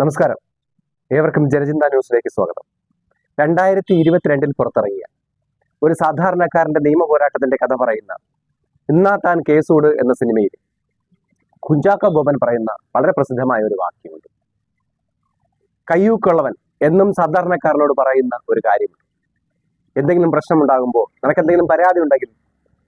നമസ്കാരം. ഏവർക്കും ജനചിന്ത ന്യൂസിലേക്ക് സ്വാഗതം. 2022 പുറത്തിറങ്ങിയ ഒരു സാധാരണക്കാരന്റെ നിയമ പോരാട്ടത്തിന്റെ കഥ പറയുന്ന ഇന്നാ താൻ കേസോട് എന്ന സിനിമയിൽ കുഞ്ചാക്കോ ബോബൻ പറയുന്ന വളരെ പ്രസിദ്ധമായ ഒരു വാക്യമുണ്ട്. കയ്യൂക്കുള്ളവൻ എന്നും സാധാരണക്കാരനോട് പറയുന്ന ഒരു കാര്യമുണ്ട്. എന്തെങ്കിലും പ്രശ്നമുണ്ടാകുമ്പോൾ, നിനക്കെന്തെങ്കിലും പരാതി ഉണ്ടെങ്കിൽ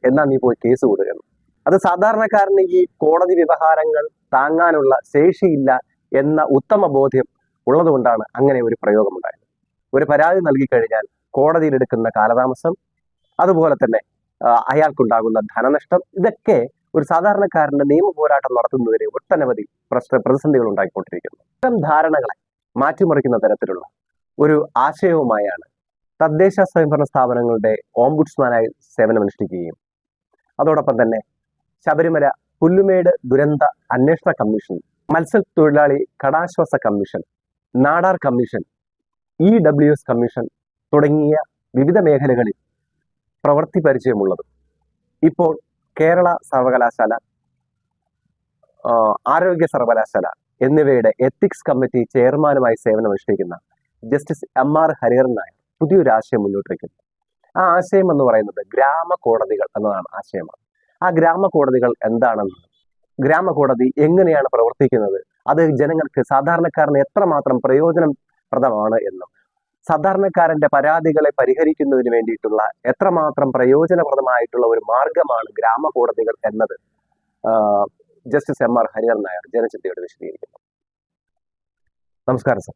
എന്നാ നീ പോയി കേസ് കൊടുക്കണം. അത് സാധാരണക്കാരന് ഈ കോടതി വ്യവഹാരങ്ങൾ താങ്ങാനുള്ള ശേഷിയില്ല എന്ന ഉത്തമ ബോധ്യം ഉള്ളതുകൊണ്ടാണ് അങ്ങനെ ഒരു പ്രയോഗമുണ്ടായത്. ഒരു പരാതി നൽകിക്കഴിഞ്ഞാൽ കോടതിയിലെടുക്കുന്ന കാലതാമസം, അതുപോലെ തന്നെ അയാൾക്കുണ്ടാകുന്ന ധനനഷ്ടം, ഇതൊക്കെ ഒരു സാധാരണക്കാരന്റെ നിയമ പോരാട്ടം നടത്തുന്നതിന് ഒട്ടനവധി പ്രതിസന്ധികൾ ഉണ്ടായിക്കൊണ്ടിരിക്കുന്നു. ഇത്തരം ധാരണകളെ മാറ്റിമറിക്കുന്ന തരത്തിലുള്ള ഒരു ആശയവുമായാണ് തദ്ദേശ സ്വയംഭരണ സ്ഥാപനങ്ങളുടെ ഓംബുഡ്സ്മാനായി സേവനമനുഷ്ഠിക്കുകയും അതോടൊപ്പം തന്നെ ശബരിമല പുല്ലുമേട് ദുരന്ത അന്വേഷണ കമ്മീഷൻ, മത്സ്യത്തൊഴിലാളി കടാശ്വാസ commission, Nadar commission, EWS commission തുടങ്ങിയ വിവിധ മേഖലകളിൽ പ്രവൃത്തി പരിചയമുള്ളതും ഇപ്പോൾ കേരള സർവകലാശാല, ആരോഗ്യ സർവകലാശാല എന്നിവയുടെ എത്തിക്സ് കമ്മിറ്റി ചെയർമാനുമായി സേവനമനുഷ്ഠിക്കുന്ന ജസ്റ്റിസ് MR ഹരിഹരൻ നായർ പുതിയൊരു ആശയം മുന്നോട്ട് വയ്ക്കുന്നു. ആ ആശയം എന്ന് പറയുന്നത് ഗ്രാമകോടതികൾ എന്നതാണ് ആശയമാണ്. ആ ഗ്രാമകോടതികൾ എന്താണെന്നും ഗ്രാമകോടതി എങ്ങനെയാണ് പ്രവർത്തിക്കുന്നത്, അത് ജനങ്ങൾക്ക്, സാധാരണക്കാരന് എത്രമാത്രം പ്രയോജനപ്രദമാണ് എന്നും സാധാരണക്കാരന്റെ പരാതികളെ പരിഹരിക്കുന്നതിന് വേണ്ടിയിട്ടുള്ള എത്രമാത്രം പ്രയോജനപ്രദമായിട്ടുള്ള ഒരു മാർഗമാണ് ഗ്രാമകോടതികൾ എന്നത് ജസ്റ്റിസ് MR ഹരിഹരൻ നായർ ജനചിന്തയോട് വിശദീകരിക്കുന്നു. നമസ്കാരം സർ.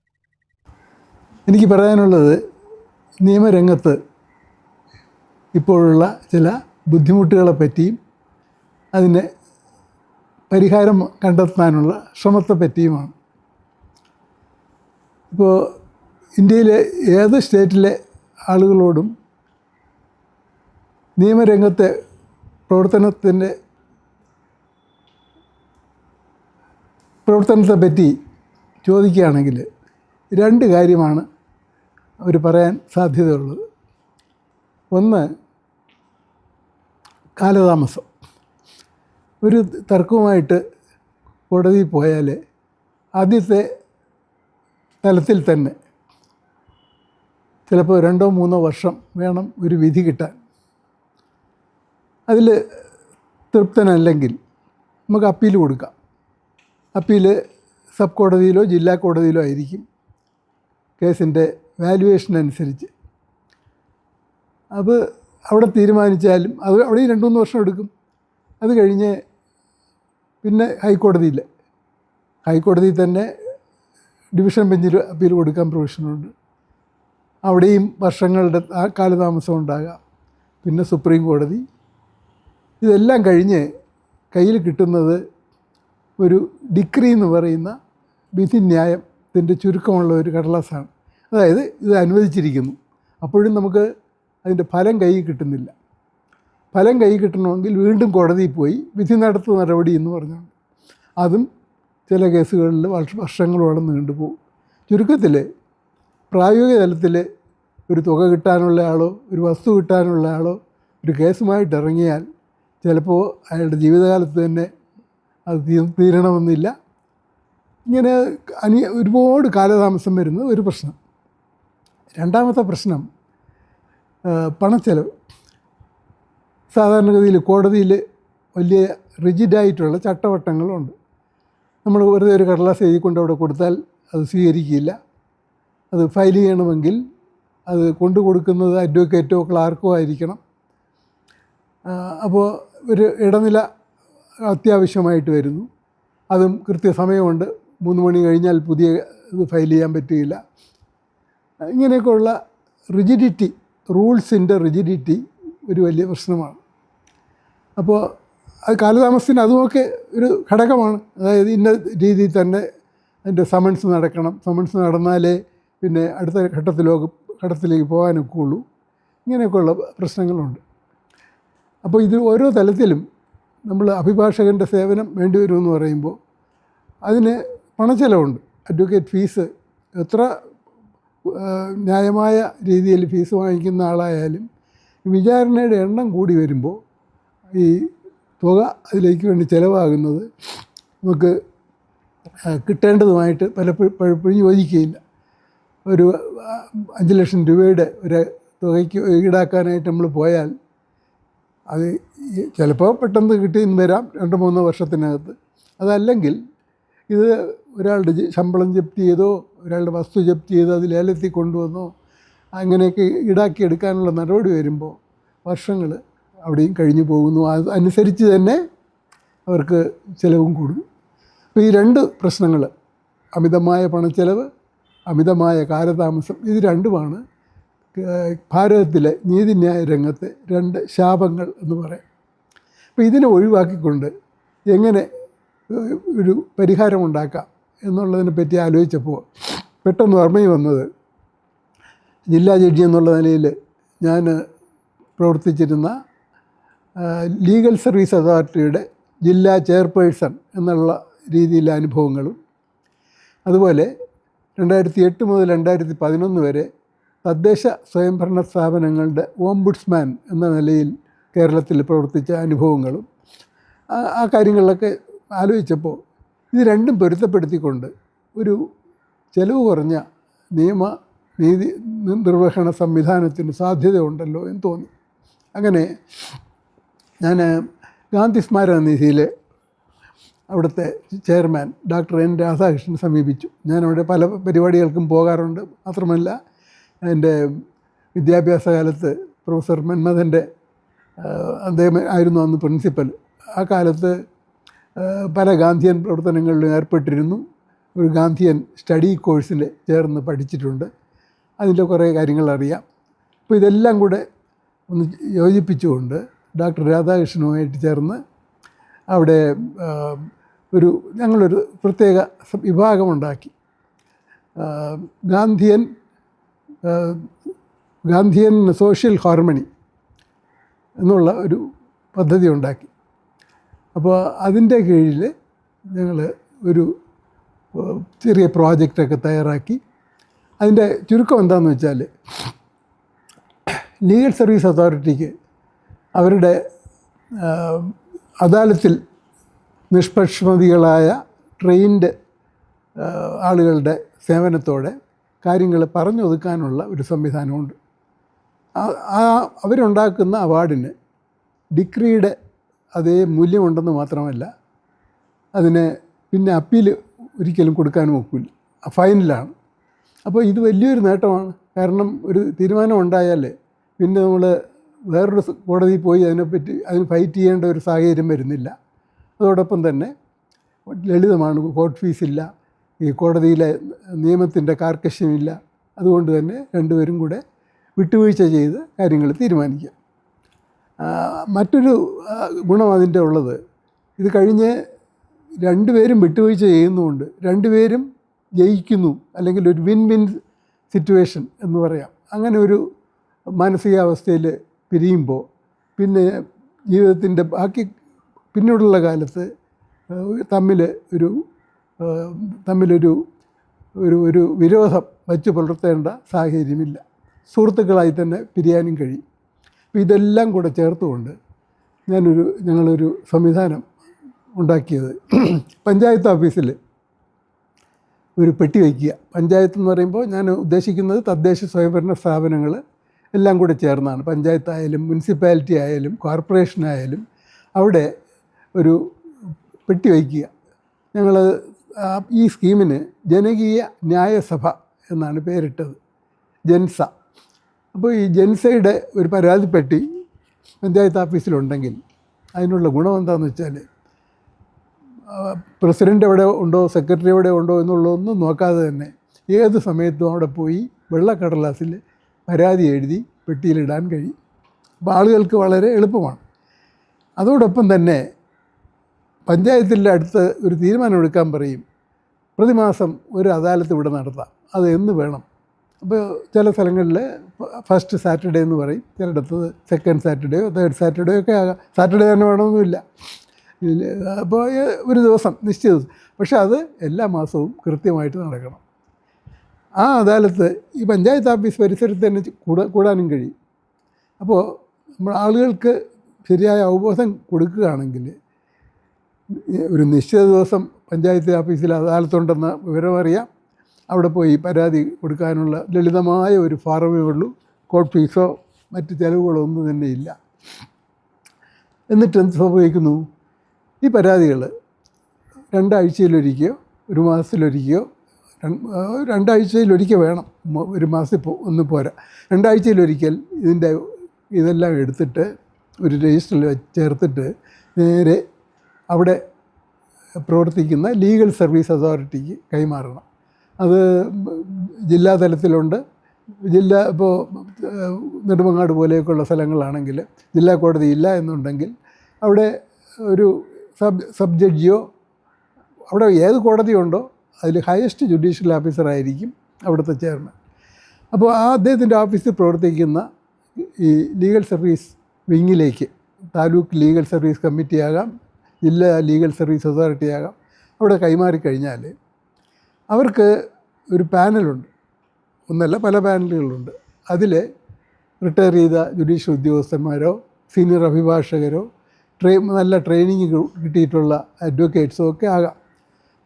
എനിക്ക് പറയാനുള്ളത്, നിയമരംഗത്ത് ഇപ്പോഴുള്ള ചില ബുദ്ധിമുട്ടുകളെ പറ്റിയും അതിന് പരിഹാരം കണ്ടെത്താനുള്ള ശ്രമത്തെ പറ്റിയുമാണ്. ഇപ്പോൾ ഇന്ത്യയിലെ ഏത് സ്റ്റേറ്റിലെ ആളുകളോടും നിയമരംഗത്തെ പ്രവർത്തനത്തെ പറ്റി ചോദിക്കുകയാണെങ്കിൽ രണ്ട് കാര്യമാണ് അവർ പറയാൻ സാധ്യതയുള്ളത്. ഒന്ന്, കാലതാമസം. ഒരു തർക്കവുമായിട്ട് കോടതിയിൽ പോയാൽ ആദ്യത്തെ തലത്തിൽ തന്നെ ചിലപ്പോൾ 2-3 വർഷം വേണം ഒരു വിധി കിട്ടാൻ. അതിൽ തൃപ്തനല്ലെങ്കിൽ നമുക്ക് അപ്പീൽ കൊടുക്കാം. അപ്പീൽ സബ് കോടതിയിലോ ജില്ലാ കോടതിയിലോ ആയിരിക്കും, കേസിൻ്റെ വാല്യുവേഷൻ അനുസരിച്ച്. അത് അവിടെ തീരുമാനിച്ചാലും അത് അവിടെ 2-3 വർഷം എടുക്കും. അത് കഴിഞ്ഞ് പിന്നെ ഹൈക്കോടതിയിൽ തന്നെ ഡിവിഷൻ ബെഞ്ചിൽ അപ്പീൽ കൊടുക്കാൻ പ്രൊവിഷനുണ്ട്. അവിടെയും വർഷങ്ങളുടെ കാലതാമസം ഉണ്ടാകാം. പിന്നെ സുപ്രീം കോടതി. ഇതെല്ലാം കഴിഞ്ഞ് കയ്യിൽ കിട്ടുന്നത് ഒരു ഡിക്രി എന്ന് പറയുന്ന വിധിന്യായത്തിൻ്റെ ചുരുക്കമുള്ള ഒരു കടലാസാണ്. അതായത് ഇത് അനുവദിച്ചിരിക്കുന്നു. അപ്പോഴും നമുക്ക് അതിൻ്റെ ഫലം കയ്യിൽ കിട്ടുന്നില്ല. ഫലം കയ്യിൽ കിട്ടണമെങ്കിൽ വീണ്ടും കോടതിയിൽ പോയി വിധി നടത്തുന്ന നടപടി എന്ന് പറഞ്ഞുകൊണ്ട് അതും ചില കേസുകളിൽ വർഷങ്ങളോളം നീണ്ടുപോകും. ചുരുക്കത്തിൽ പ്രായോഗിക തലത്തിൽ ഒരു തുക കിട്ടാനുള്ള ആളോ ഒരു വസ്തു കിട്ടാനുള്ള ആളോ ഒരു കേസുമായിട്ട് ഇറങ്ങിയാൽ ചിലപ്പോൾ അയാളുടെ ജീവിതകാലത്ത് തന്നെ അത് തീരണമെന്നില്ല. ഇങ്ങനെ ഒരുപാട് കാലതാമസം വരുന്നത് ഒരു പ്രശ്നം. രണ്ടാമത്തെ പ്രശ്നം പണച്ചെലവ്. സാധാരണഗതിയിൽ കോടതിയിൽ വലിയ റിജിഡായിട്ടുള്ള ചട്ടവട്ടങ്ങളുണ്ട്. നമ്മൾ വെറുതെ ഒരു കടലാസ് എഴുതിക്കൊണ്ട് അവിടെ കൊടുത്താൽ അത് സ്വീകരിക്കില്ല. അത് ഫയൽ ചെയ്യണമെങ്കിൽ അത് കൊണ്ടു കൊടുക്കുന്നത് അഡ്വക്കേറ്റോ ക്ലാർക്കോ ആയിരിക്കണം. അപ്പോൾ ഒരു ഇടനില അത്യാവശ്യമായിട്ട് വരുന്നു. അതും കൃത്യസമയമുണ്ട്. 3 മണി കഴിഞ്ഞാൽ പുതിയ ഇത് ഫയൽ ചെയ്യാൻ പറ്റുകയില്ല. ഇങ്ങനെയൊക്കെയുള്ള റിജിഡിറ്റി, റൂൾസിൻ്റെ റിജിഡിറ്റി ഒരു വലിയ പ്രശ്നമാണ്. അപ്പോൾ അത് കാലതാമസത്തിന് അതുമൊക്കെ ഒരു ഘടകമാണ്. അതായത് ഇന്ന രീതിയിൽ തന്നെ അതിൻ്റെ സമൻസ് നടക്കണം. സമൻസ് നടന്നാലേ പിന്നെ അടുത്ത ഘട്ടത്തിലേക്ക് പോകാനൊക്കെ ഉള്ളൂ. ഇങ്ങനെയൊക്കെയുള്ള പ്രശ്നങ്ങളുണ്ട്. അപ്പോൾ ഇത് ഓരോ തലത്തിലും നമ്മൾ അഭിഭാഷകൻ്റെ സേവനം വേണ്ടി വരുമെന്ന് പറയുമ്പോൾ അതിന് പണച്ചെലവുണ്ട്. അഡ്വക്കേറ്റ് ഫീസ് എത്ര ന്യായമായ രീതിയിൽ ഫീസ് വാങ്ങിക്കുന്ന ആളായാലും വിചാരണയുടെ എണ്ണം കൂടി വരുമ്പോൾ ഈ തുക അതിലേക്ക് വേണ്ടി ചിലവാകുന്നത് നമുക്ക് കിട്ടേണ്ടതുമായിട്ട് പലപ്പോഴും യോജിക്കുകയില്ല. ഒരു 5 ലക്ഷം രൂപയുടെ ഒരു തുകയ്ക്ക് ഈടാക്കാനായിട്ട് നമ്മൾ പോയാൽ അത് ചിലപ്പോൾ പെട്ടെന്ന് കിട്ടിയെന്ന് വരാം 2-3 വർഷത്തിനകത്ത്. അതല്ലെങ്കിൽ ഇത് ഒരാളുടെ ശമ്പളം ജപ്തി ചെയ്തോ ഒരാളുടെ വസ്തു ജപ്തി ചെയ്തോ അത് ലേലത്തിൽ കൊണ്ടുവന്നോ അങ്ങനെയൊക്കെ ഈടാക്കിയെടുക്കാനുള്ള നടപടി വരുമ്പോൾ വർഷങ്ങൾ അവിടെയും കഴിഞ്ഞു പോകുന്നു. അതനുസരിച്ച് തന്നെ അവർക്ക് ചിലവും കൂടും. അപ്പോൾ ഈ 2 പ്രശ്നങ്ങൾ, അമിതമായ പണച്ചെലവ്, അമിതമായ കാലതാമസം, ഇത് രണ്ടുമാണ് ഭാരതത്തിലെ നീതിന്യായ രംഗത്തെ 2 ശാപങ്ങൾ എന്ന് പറയാം. അപ്പോൾ ഇതിനെ ഒഴിവാക്കിക്കൊണ്ട് എങ്ങനെ ഒരു പരിഹാരമുണ്ടാക്കാം എന്നുള്ളതിനെ പറ്റി ആലോചിച്ചപ്പോൾ പെട്ടെന്ന് ഓർമ്മയിൽ വന്നത്, ജില്ലാ ജഡ്ജി എന്നുള്ള നിലയിൽ ഞാൻ പ്രവർത്തിച്ചിരുന്ന ലീഗൽ സർവീസ് അതോറിറ്റിയുടെ ജില്ലാ ചെയർപേഴ്സൺ എന്നുള്ള രീതിയിലെ അനുഭവങ്ങളും, അതുപോലെ 2008 മുതൽ 2011 വരെ തദ്ദേശ സ്വയംഭരണ സ്ഥാപനങ്ങളുടെ ഓംബുഡ്സ്മാൻ എന്ന നിലയിൽ കേരളത്തിൽ പ്രവർത്തിച്ച അനുഭവങ്ങളും ആ കാര്യങ്ങളിലൊക്കെ ആലോചിച്ചപ്പോൾ ഇത് രണ്ടും പൊരുത്തപ്പെടുത്തിക്കൊണ്ട് ഒരു ചെലവ് കുറഞ്ഞ നീതി നിർവഹണ സംവിധാനത്തിന് സാധ്യതയുണ്ടല്ലോ എന്ന് തോന്നി. അങ്ങനെ ഞാൻ ഗാന്ധി സ്മാരക നിധിയിലെ അവിടുത്തെ ചെയർമാൻ ഡോക്ടർ എൻ രാധാകൃഷ്ണനെ സമീപിച്ചു. ഞാനവിടെ പല പരിപാടികൾക്കും പോകാറുണ്ട്. മാത്രമല്ല എൻ്റെ വിദ്യാഭ്യാസ കാലത്ത് പ്രൊഫസർ മന്മഥൻ്റെ അദ്ദേഹം ആയിരുന്നു അന്ന് പ്രിൻസിപ്പൽ. ആ കാലത്ത് പല ഗാന്ധിയൻ പ്രവർത്തനങ്ങളിലും ഏർപ്പെട്ടിരുന്നു. ഒരു ഗാന്ധിയൻ സ്റ്റഡി കോഴ്സിൽ ചേർന്ന് പഠിച്ചിട്ടുണ്ട്. അതിൻ്റെ കുറേ കാര്യങ്ങൾ അറിയാം. അപ്പോൾ ഇതെല്ലാം കൂടെ ഒന്ന് യോജിപ്പിച്ചുകൊണ്ട് ഡോക്ടർ രാധാകൃഷ്ണനുമായിട്ട് ചേർന്ന് അവിടെ ഞങ്ങളൊരു പ്രത്യേക വിഭാഗമുണ്ടാക്കി. ഗാന്ധിയൻ സോഷ്യൽ ഹാർമണി എന്നുള്ള ഒരു പദ്ധതി ഉണ്ടാക്കി. അപ്പോൾ അതിൻ്റെ കീഴിൽ ഞങ്ങൾ ഒരു ചെറിയ പ്രോജക്റ്റൊക്കെ തയ്യാറാക്കി. അതിൻ്റെ ചുരുക്കം എന്താണെന്ന് വെച്ചാൽ, ലീഗൽ സർവീസ് അതോറിറ്റിക്ക് അവരുടെ അദാലത്തിൽ നിഷ്പക്ഷമതികളായ ട്രെയിൻഡ് ആളുകളുടെ സേവനത്തോടെ കാര്യങ്ങൾ പറഞ്ഞൊതുക്കാനുള്ള ഒരു സംവിധാനമുണ്ട്. അവരുണ്ടാക്കുന്ന അവാർഡിന് ഡിഗ്രിയുടെ അതേ മൂല്യമുണ്ടെന്ന് മാത്രമല്ല, അതിന് പിന്നെ അപ്പീൽ ഒരിക്കലും കൊടുക്കാനും ഒക്കില്ല, ഫൈനലാണ്. അപ്പോൾ ഇത് വലിയൊരു നേട്ടമാണ്. കാരണം ഒരു തീരുമാനം ഉണ്ടായാൽ പിന്നെ നമ്മൾ വേറൊരു കോടതിയിൽ പോയി അതിന് ഫൈറ്റ് ചെയ്യേണ്ട ഒരു സാഹചര്യം വരുന്നില്ല. അതോടൊപ്പം തന്നെ ലളിതമാണ്, കോർട്ട് ഫീസില്ല, ഈ കോടതിയിലെ നിയമത്തിൻ്റെ കാർക്കശ്യമില്ല. അതുകൊണ്ട് തന്നെ രണ്ടുപേരും കൂടെ വിട്ടുവീഴ്ച ചെയ്ത് കാര്യങ്ങൾ തീരുമാനിക്കുക. മറ്റൊരു ഗുണം അതിൻ്റെ ഉള്ളത്, ഇത് കഴിഞ്ഞ് രണ്ടുപേരും വിട്ടുവീഴ്ച ചെയ്യുന്നുമുണ്ട്, രണ്ടുപേരും ജയിക്കുന്നു, അല്ലെങ്കിൽ ഒരു വിൻ വിൻ സിറ്റുവേഷൻ എന്ന് പറയാം. അങ്ങനെ ഒരു മാനസികാവസ്ഥയിൽ പിരിയുമ്പോൾ പിന്നെ ജീവിതത്തിൻ്റെ ബാക്കി പിന്നീടുള്ള കാലത്ത് തമ്മിലൊരു ഒരു വിരോധം വച്ച് പുലർത്തേണ്ട സാഹചര്യമില്ല. സുഹൃത്തുക്കളായി തന്നെ പിരിയാനും കഴിയും. അപ്പോൾ ഇതെല്ലാം കൂടെ ചേർത്തുകൊണ്ട് ഞങ്ങളൊരു സംവിധാനം ഉണ്ടാക്കിയത്, പഞ്ചായത്ത് ഓഫീസിൽ ഒരു പെട്ടി വയ്ക്കുക. പഞ്ചായത്ത് എന്ന് പറയുമ്പോൾ ഞാൻ ഉദ്ദേശിക്കുന്നത് തദ്ദേശ സ്വയംഭരണ സ്ഥാപനങ്ങൾ എല്ലാം കൂടെ ചേർന്നാണ്. പഞ്ചായത്തായാലും മുനിസിപ്പാലിറ്റി ആയാലും കോർപ്പറേഷനായാലും അവിടെ ഒരു പെട്ടി വയ്ക്കുക. ഞങ്ങൾ ഈ സ്കീമിന് ജനകീയ ന്യായസഭ എന്നാണ് പേരിട്ടത്, ജൻസ. അപ്പോൾ ഈ ജൻസയുടെ ഒരു പരാതിപ്പെട്ടി പഞ്ചായത്ത് ഓഫീസിലുണ്ടെങ്കിൽ അതിനുള്ള ഗുണം എന്താണെന്ന് വെച്ചാൽ, പ്രസിഡൻ്റ് എവിടെ ഉണ്ടോ സെക്രട്ടറി എവിടെ ഉണ്ടോ എന്നുള്ളതൊന്നും നോക്കാതെ തന്നെ ഏത് സമയത്തും അവിടെ പോയി വെള്ളക്കടലാസിൽ പരാതി എഴുതി പെട്ടിയിലിടാൻ കഴിയും. അപ്പോൾ ആളുകൾക്ക് വളരെ എളുപ്പമാണ്. അതോടൊപ്പം തന്നെ പഞ്ചായത്തിൻ്റെ അടുത്ത് ഒരു തീരുമാനമെടുക്കാൻ പറയും, പ്രതിമാസം ഒരു അദാലത്ത് ഇവിടെ നടത്താം, അത് എന്ന് വേണം. അപ്പോൾ ചില സ്ഥലങ്ങളിൽ ഫസ്റ്റ് സാറ്റർഡേ എന്ന് പറയും, ചിലയിടത്ത് സെക്കൻഡ് സാറ്റർഡേയോ തേർഡ് സാറ്റർഡേയോ ഒക്കെ ആകാം. സാറ്റർഡേ തന്നെ വേണമെന്നില്ല. അപ്പോൾ ഒരു ദിവസം നിശ്ചിത ദിവസം, പക്ഷേ അത് എല്ലാ മാസവും കൃത്യമായിട്ട് നടക്കണം. ആ അദാലത്ത് ഈ പഞ്ചായത്ത് ഓഫീസ് പരിസരത്ത് തന്നെ കൂടാനും കഴിയും. അപ്പോൾ നമ്മൾ ആളുകൾക്ക് ശരിയായ അവബോധം കൊടുക്കുകയാണെങ്കിൽ ഒരു നിശ്ചിത ദിവസം പഞ്ചായത്ത് ഓഫീസിൽ അദാലത്തുണ്ടെന്ന വിവരം അറിയാം. അവിടെ പോയി പരാതി കൊടുക്കാനുള്ള ലളിതമായ ഒരു ഫാറമേ ഉള്ളൂ. കോർട്ട് ഫീസോ മറ്റ് ചിലവുകളോ ഒന്നും തന്നെ ഇല്ല. എന്നിട്ട് എന്ത് സംഭവിക്കുന്നു? ഈ പരാതികൾ 2 ആഴ്ചയിലൊരിക്കയോ 1 മാസത്തിലൊരിക്കയോ 2 ആഴ്ചയിലൊരിക്കൽ വേണം, 1 മാസത്തിൽ ഒന്നും പോരാ. 2 ആഴ്ചയിലൊരിക്കൽ ഇതെല്ലാം എടുത്തിട്ട് ഒരു രജിസ്റ്ററിൽ ചേർത്തിട്ട് നേരെ അവിടെ പ്രവർത്തിക്കുന്ന ലീഗൽ സർവീസ് അതോറിറ്റിക്ക് കൈമാറണം. അത് ജില്ലാ തലത്തിലുണ്ട്. ഇപ്പോൾ നെടുമങ്ങാട് പോലെയൊക്കെയുള്ള സ്ഥലങ്ങളാണെങ്കിൽ ജില്ലാ കോടതി ഇല്ല എന്നുണ്ടെങ്കിൽ അവിടെ ഒരു സബ് ജഡ്ജിയോ, അവിടെ ഏത് കോടതിയുണ്ടോ അതിൽ ഹയസ്റ്റ് ജുഡീഷ്യൽ ഓഫീസറായിരിക്കും അവിടുത്തെ ചെയർമാൻ. അപ്പോൾ അദ്ദേഹത്തിൻ്റെ ഓഫീസിൽ പ്രവർത്തിക്കുന്ന ഈ ലീഗൽ സർവീസ് വിങ്ങിലേക്ക്, താലൂക്ക് ലീഗൽ സർവീസ് കമ്മിറ്റി ആകാം, ജില്ലാ ലീഗൽ സർവീസ് അതോറിറ്റി ആകാം, അവിടെ കൈമാറിക്കഴിഞ്ഞാൽ അവർക്ക് ഒരു പാനലുണ്ട്. ഒന്നല്ല, പല പാനലുകളുണ്ട്. അതിൽ റിട്ടയർ ചെയ്ത ജുഡീഷ്യൽ ഉദ്യോഗസ്ഥന്മാരോ സീനിയർ അഭിഭാഷകരോ നല്ല ട്രെയിനിങ് കിട്ടിയിട്ടുള്ള അഡ്വക്കേറ്റ്സോ ഒക്കെ ആകാം.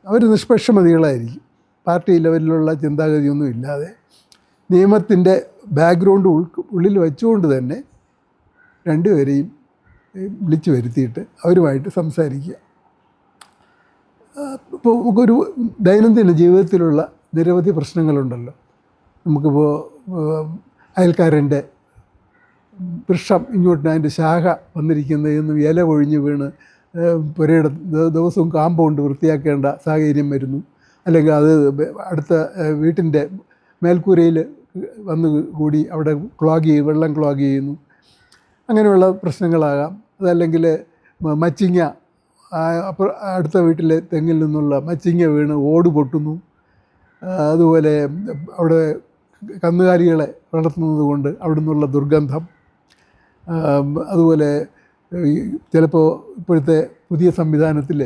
അവർ നിഷ്പക്ഷമതികളായിരിക്കും. പാർട്ടി ലെവലിലുള്ള ചിന്താഗതിയൊന്നും ഇല്ലാതെ നിയമത്തിൻ്റെ ബാക്ക്ഗ്രൗണ്ട് ഉള്ളിൽ വെച്ചുകൊണ്ട് തന്നെ രണ്ടുപേരെയും വിളിച്ചു വരുത്തിയിട്ട് അവരുമായിട്ട് സംസാരിക്കുക. ഇപ്പോൾ നമുക്കൊരു ദൈനംദിന ജീവിതത്തിലുള്ള നിരവധി പ്രശ്നങ്ങളുണ്ടല്ലോ. നമുക്കിപ്പോൾ അയൽക്കാരൻ്റെ വൃക്ഷം ഇങ്ങോട്ട് അതിൻ്റെ ശാഖ വന്നിരിക്കുന്നതെന്നും ഇല ഒഴിഞ്ഞ് വീണ് പുരയുടെ ദിവസവും കാമ്പൗണ്ട് വൃത്തിയാക്കേണ്ട സാഹചര്യം വരുന്നു. അല്ലെങ്കിൽ അത് അടുത്ത വീട്ടിൻ്റെ മേൽക്കൂരയിൽ വന്ന് കൂടി അവിടെ വെള്ളം ക്ലോഗ് ചെയ്യുന്നു. അങ്ങനെയുള്ള പ്രശ്നങ്ങളാകാം. അതല്ലെങ്കിൽ മച്ചിങ്ങ, അടുത്ത വീട്ടിലെ തെങ്ങിൽ നിന്നുള്ള മച്ചിങ്ങ വീണ് ഓട് പൊട്ടുന്നു. അതുപോലെ അവിടെ കന്നുകാലികളെ വളർത്തുന്നത് കൊണ്ട് അവിടെ നിന്നുള്ള ദുർഗന്ധം. അതുപോലെ ചിലപ്പോൾ ഇപ്പോഴത്തെ പുതിയ സംവിധാനത്തിൽ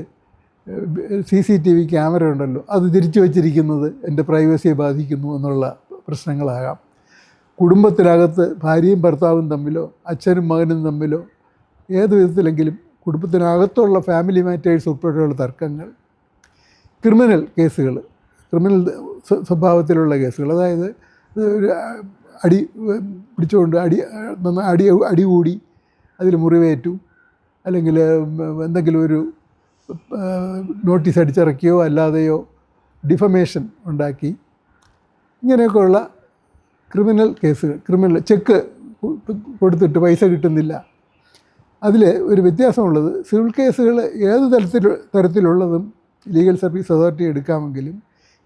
CCTV ക്യാമറ ഉണ്ടല്ലോ, അത് തിരിച്ചു വച്ചിരിക്കുന്നത് എൻ്റെ പ്രൈവസിയെ ബാധിക്കുന്നു എന്നുള്ള പ്രശ്നങ്ങളാകാം. കുടുംബത്തിനകത്ത് ഭാര്യയും ഭർത്താവും തമ്മിലോ അച്ഛനും മകനും തമ്മിലോ ഏത് വിധത്തിലെങ്കിലും കുടുംബത്തിനകത്തുള്ള ഫാമിലി മാറ്റേഴ്സ് ഉൾപ്പെടെയുള്ള തർക്കങ്ങൾ, ക്രിമിനൽ കേസുകൾ, ക്രിമിനൽ സ്വഭാവത്തിലുള്ള കേസുകൾ, അതായത് ഒരു അടി പിടിച്ചുകൊണ്ട് അടി കൂടി അതിൽ മുറിവേറ്റു, അല്ലെങ്കിൽ എന്തെങ്കിലും ഒരു നോട്ടീസ് അടിച്ചിറക്കിയോ അല്ലാതെയോ ഡിഫമേഷൻ ഉണ്ടാക്കി, ഇങ്ങനെയൊക്കെയുള്ള ക്രിമിനൽ കേസുകൾ, ക്രിമിനൽ ചെക്ക് കൊടുത്തിട്ട് പൈസ കിട്ടുന്നില്ല. അതിൽ ഒരു വ്യത്യാസമുള്ളത്, സിവിൽ കേസുകൾ ഏത് തരത്തിലുള്ളതും ലീഗൽ സർവീസ് അതോറിറ്റി എടുക്കാമെങ്കിലും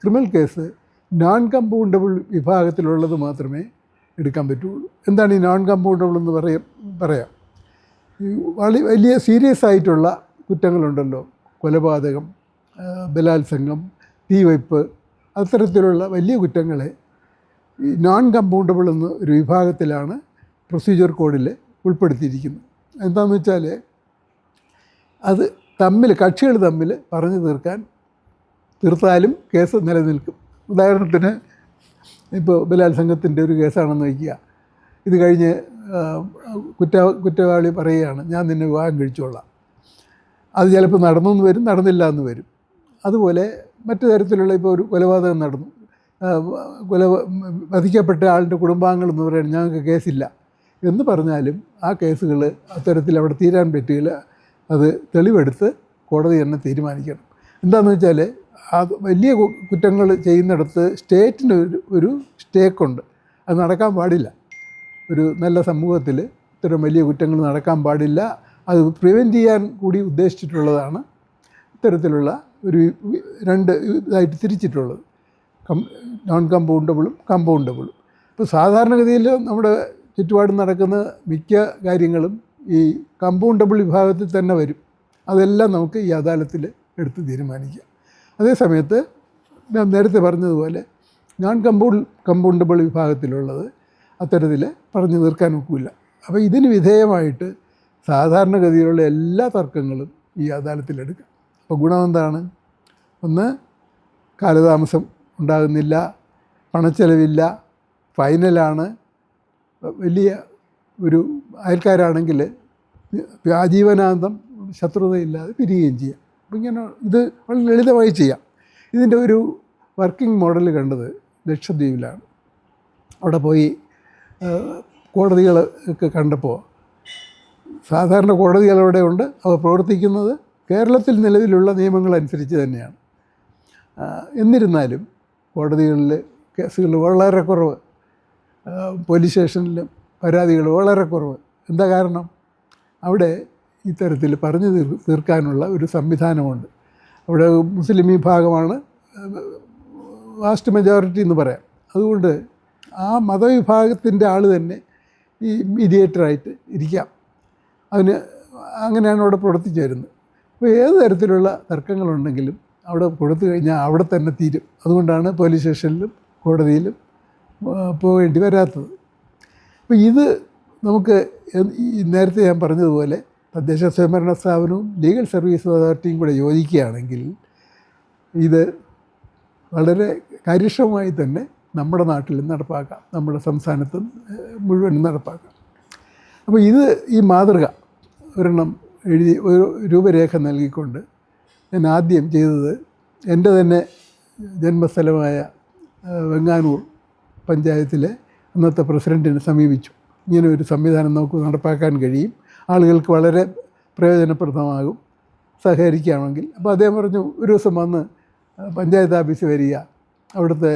ക്രിമിനൽ കേസ് നോൺ കമ്പൗണ്ടബിൾ വിഭാഗത്തിലുള്ളത് മാത്രമേ എടുക്കാൻ പറ്റുള്ളൂ. എന്താണ് ഈ നോൺ കമ്പൗണ്ടബിൾ എന്ന് പറയാം? വലിയ സീരിയസ് ആയിട്ടുള്ള കുറ്റങ്ങളുണ്ടല്ലോ, കൊലപാതകം, ബലാത്സംഗം, തീവയ്പ്പ്, അത്തരത്തിലുള്ള വലിയ കുറ്റങ്ങളെ ഈ നോൺ കമ്പൗണ്ടബിൾ എന്ന ഒരു വിഭാഗത്തിലാണ് പ്രൊസീജിയർ കോഡിൽ ഉൾപ്പെടുത്തിയിരിക്കുന്നത്. എന്താണെന്ന് വെച്ചാൽ അത് കക്ഷികൾ തമ്മിൽ പറഞ്ഞു തീർത്താലും കേസ് നിലനിൽക്കും. ഉദാഹരണത്തിന് ഇപ്പോൾ ബലാത്സംഗത്തിൻ്റെ ഒരു കേസാണെന്ന് വയ്ക്കുക. ഇത് കഴിഞ്ഞ് കുറ്റവാളി പറയുകയാണ്, ഞാൻ നിന്നെ വിവാഹം കഴിച്ചോളാം. അത് ചിലപ്പോൾ നടന്നെന്ന് വരും, നടന്നില്ല എന്ന് വരും. അതുപോലെ മറ്റു തരത്തിലുള്ള, ഇപ്പോൾ ഒരു കൊലപാതകം നടന്നു, വധിക്കപ്പെട്ട ആളിൻ്റെ കുടുംബാംഗങ്ങൾ എന്ന് പറയുന്നത് ഞങ്ങൾക്ക് കേസില്ല എന്ന് പറഞ്ഞാലും ആ കേസുകൾ അത്തരത്തിൽ അവിടെ തീരാൻ പറ്റുകയില്ല. അത് തെളിവെടുത്ത് കോടതി തന്നെ തീരുമാനിക്കണം. എന്താണെന്ന് വെച്ചാൽ അത് വലിയ കുറ്റങ്ങൾ ചെയ്യുന്നിടത്ത് സ്റ്റേറ്റിന് ഒരു സ്റ്റേക്കുണ്ട്. അത് നടക്കാൻ പാടില്ല. ഒരു നല്ല സമൂഹത്തിൽ ഇത്തരം വലിയ കുറ്റങ്ങൾ നടക്കാൻ പാടില്ല. അത് പ്രിവെൻറ്റ് ചെയ്യാൻ കൂടി ഉദ്ദേശിച്ചിട്ടുള്ളതാണ് ഇത്തരത്തിലുള്ള ഒരു 2 ഇതായിട്ട് തിരിച്ചിട്ടുള്ളത്, നോൺ കമ്പൗണ്ടബിളും കമ്പൗണ്ടബിളും. ഇപ്പോൾ സാധാരണഗതിയിൽ നമ്മുടെ ചുറ്റുപാടും നടക്കുന്ന മിക്ക കാര്യങ്ങളും ഈ കമ്പൗണ്ടബിൾ വിഭാഗത്തിൽ തന്നെ വരും. അതെല്ലാം നമുക്ക് ഈ അദാലത്തിൽ എടുത്ത് തീരുമാനിക്കാം. അതേസമയത്ത് ഞാൻ നേരത്തെ പറഞ്ഞതുപോലെ നോൺ കമ്പൗണ്ടബിൾ വിഭാഗത്തിലുള്ളത് അത്തരത്തിൽ പറഞ്ഞു തീർക്കാൻ ഒക്കില്ല. അപ്പോൾ ഇതിന് വിധേയമായിട്ട് സാധാരണഗതിയിലുള്ള എല്ലാ തർക്കങ്ങളും ഈ അദാലത്തിലെടുക്കാം. അപ്പോൾ ഗുണമെന്താണ്? ഒന്ന്, കാലതാമസം ഉണ്ടാകുന്നില്ല, പണച്ചെലവില്ല, ഫൈനലാണ്. വലിയ ഒരു അയൽക്കാരാണെങ്കിൽ ആജീവനാന്തം ശത്രുതയില്ലാതെ പിരിയുകയും ചെയ്യാം. അപ്പം ഇങ്ങനെ ഇത് വളരെ ലളിതമായി ചെയ്യാം. ഇതിൻ്റെ ഒരു വർക്കിംഗ് മോഡൽ കണ്ടത് ലക്ഷദ്വീപിലാണ്. അവിടെ പോയി കോടതികൾ ഒക്കെ കണ്ടപ്പോൾ സാധാരണ കോടതികൾ അവിടെ ഉണ്ട്, അവ പ്രവർത്തിക്കുന്നത് കേരളത്തിൽ നിലവിലുള്ള നിയമങ്ങളനുസരിച്ച് തന്നെയാണ്. എന്നിരുന്നാലും കോടതികളിൽ കേസുകൾ വളരെ കുറവ്, പോലീസ് സ്റ്റേഷനിലും പരാതികൾ വളരെ കുറവ്. എന്താ കാരണം? അവിടെ ഇത്തരത്തിൽ പറഞ്ഞു തീർക്കാനുള്ള ഒരു സംവിധാനമുണ്ട്. അവിടെ മുസ്ലിം വിഭാഗമാണ് വാസ്റ്റ് മെജോറിറ്റി എന്ന് പറയാം. അതുകൊണ്ട് ആ മതവിഭാഗത്തിൻ്റെ ആൾ തന്നെ ഈ മീഡിയേറ്ററായിട്ട് ഇരിക്കാം. അങ്ങനെയാണ് അവിടെ പ്രവർത്തിച്ചു വരുന്നത്. അപ്പോൾ ഏത് തരത്തിലുള്ള തർക്കങ്ങളുണ്ടെങ്കിലും അവിടെ കൊടുത്തു കഴിഞ്ഞാൽ അവിടെ തന്നെ തീരും. അതുകൊണ്ടാണ് പോലീസ് സ്റ്റേഷനിലും കോടതിയിലും പോകേണ്ടി വരാത്തത്. അപ്പോൾ ഇത് നമുക്ക് നേരത്തെ ഞാൻ പറഞ്ഞതുപോലെ തദ്ദേശ സ്വയംഭരണ സ്ഥാപനവും ലീഗൽ സർവീസ് അതോറിറ്റിയും കൂടെ യോജിക്കുകയാണെങ്കിൽ ഇത് വളരെ കാര്യക്ഷമമായി തന്നെ നമ്മുടെ നാട്ടിലും നടപ്പാക്കാം, നമ്മുടെ സംസ്ഥാനത്തും മുഴുവനും നടപ്പാക്കാം. അപ്പോൾ ഇത് ഈ മാതൃക ഒരെണ്ണം എഴുതി ഒരു രൂപരേഖ നൽകിക്കൊണ്ട് ഞാൻ ആദ്യം ചെയ്തത് എൻ്റെ തന്നെ ജന്മസ്ഥലമായ വെങ്ങാനൂർ പഞ്ചായത്തിലെ അന്നത്തെ പ്രസിഡൻറ്റിനെ സമീപിച്ചു. ഇങ്ങനെ ഒരു സംവിധാനം നമുക്ക് നടപ്പാക്കാൻ കഴിയും, ആളുകൾക്ക് വളരെ പ്രയോജനപ്രദമാകും, സഹകരിക്കുകയാണെങ്കിൽ. അപ്പോൾ അദ്ദേഹം പറഞ്ഞു, ഒരു ദിവസം വന്ന് പഞ്ചായത്ത് ഓഫീസിൽ വരിക, അവിടുത്തെ